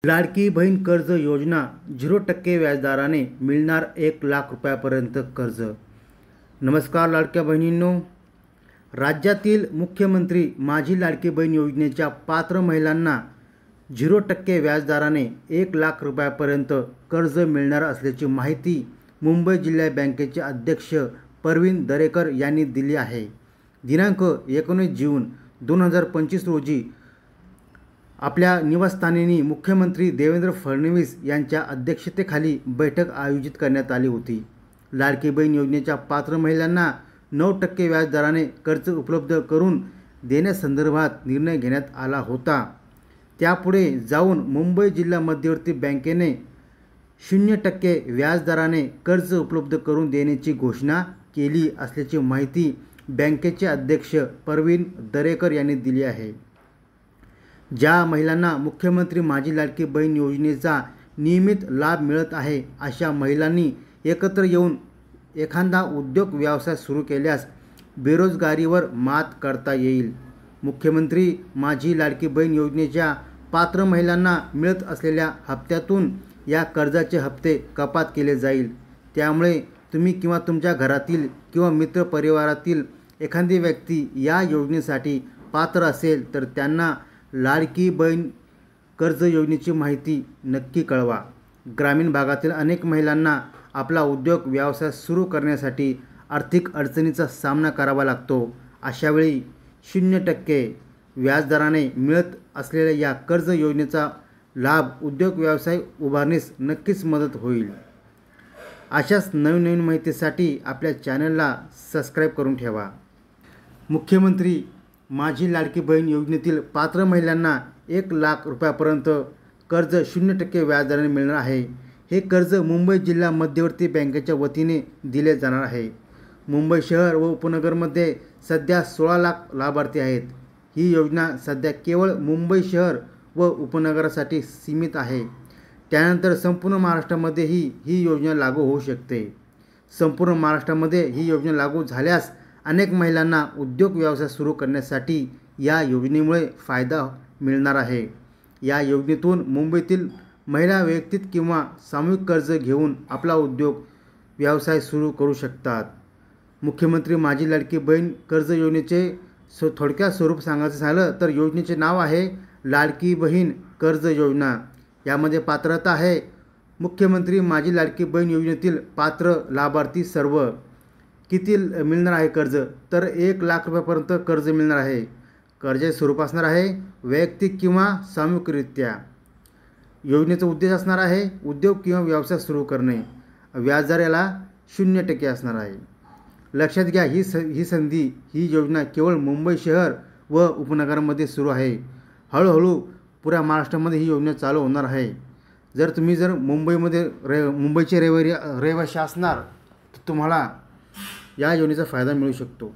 लाडकी बहीण कर्ज योजना 0% व्याजदराने मिळणार 1,00,000 रुपयापर्यंत कर्ज। नमस्कार लाडक्या बहिणींनो, राज्यातील मुख्यमंत्री माझी लाडकी बहीण योजनेच्या पात्र महिलांना 0% व्याजदराने 1,00,000 रुपयापर्यंत कर्ज मिळणार असल्याची माहिती मुंबई जिल्हा बँकेचे अध्यक्ष परवीन दरेकर यांनी दिली आहे। दिनांक 19 जून 2025 रोजी आपल्या निवासस्थानी मुख्यमंत्री देवेंद्र फडणवीस यांच्या अध्यक्षतेखाली बैठक आयोजित करण्यात आली होती। लाडकी बहीण योजनेच्या पात्र महिलांना 9% व्याजदराने कर्ज उपलब्ध करून देण्यासंदर्भात निर्णय घेण्यात आला होता। त्यापुढे जाऊन मुंबई जिल्हा मध्यवर्ती बँकेने 0% व्याजदराने कर्ज उपलब्ध करून देण्याची घोषणा केली असल्याची माहिती बँकेचे अध्यक्ष परवीन दरेकर यांनी दिली आहे। ज्या महिलांना मुख्यमंत्री माझी लाडकी बहीण योजनेचा नियमित लाभ मिळत आहे, अशा महिलांनी एकत्र येऊन एखादा उद्योग व्यवसाय सुरू केल्यास बेरोजगारीवर मात करता येईल। मुख्यमंत्री माझी लाडकी बहीण योजनेच्या पात्र महिलांना मिळत असलेल्या हप्त्यातून या कर्जाचे हप्ते कपात केले जाईल। त्यामुळे तुम्ही किंवा तुमच्या घरातील किंवा मित्र परिवारातील एखादी व्यक्ती या योजनेसाठी पात्र असेल तर त्यांना लाडकी बहीण कर्ज योजनेची माहिती नक्की कळवा। ग्रामीण भागातील अनेक महिलांना आपला उद्योग व्यवसाय सुरू करण्यासाठी आर्थिक अडचणीचा सामना करावा लागतो। अशावेळी 0% व्याजदराने मिळत असलेल्या या कर्ज योजनेचा लाभ उद्योग व्यवसाय उभारणीस नक्कीच मदत होईल। अशाच नवीन माहितीसाठी आपल्या चॅनलला सबस्क्राईब करून ठेवा। मुख्यमंत्री माझी लाडकी बहीण योजनेतील पात्र महिलांना 1,00,000 रुपयापर्यंत कर्ज 0% व्याजदराने मिळणार आहे। हे कर्ज मुंबई जिल्हा मध्यवर्ती बँकेच्या वतीने दिले जाणार आहे। मुंबई शहर व उपनगरमध्ये सध्या 16 लाख लाभार्थी आहेत। ही योजना सध्या केवळ मुंबई शहर व उपनगरासाठी सीमित आहे। त्यानंतर संपूर्ण महाराष्ट्रामध्येही ही योजना लागू होऊ शकते। संपूर्ण महाराष्ट्रामध्ये ही योजना लागू झाल्यास अनेक महिलांना उद्योग व्यवसाय सुरू करण्यासाठी या योजनेमुळे फायदा मिळणार आहे। या योजनेतून मुंबईतील महिला वैयक्तिक किंवा सामूहिक कर्ज घेऊन आपला उद्योग व्यवसाय सुरू करू शकतात। मुख्यमंत्री माझी लाडकी बहीण कर्ज योजनेचे थोडक्यात स्वरूप सांगायचं झालं तर योजनेचे नाव आहे लाडकी बहीण कर्ज योजना। यामध्ये पात्रता आहे मुख्यमंत्री माझी लाडकी बहीण योजनेतील पात्र लाभार्थी सर्व। किती मिळणार आहे कर्ज तर 1,00,000 रुपयापर्यंत कर्ज मिळणार आहे। कर्जाचे स्वरूप असणार आहे वैयक्तिक किंवा सामूहिकरित्या। योजनेचा उद्देश असणार आहे उद्योग किंवा व्यवसाय सुरू करणे। व्याजदर याला 0% असणार आहे। लक्षात घ्या, ही संधी ही योजना केवळ मुंबई शहर व उपनगरामध्ये सुरू आहे। हळूहळू पुऱ्या महाराष्ट्रामध्ये ही योजना चालू होणार आहे। जर मुंबईचे रहिवासी असणार तर तुम्हाला या योजनेचा फायदा मिळू शकतो।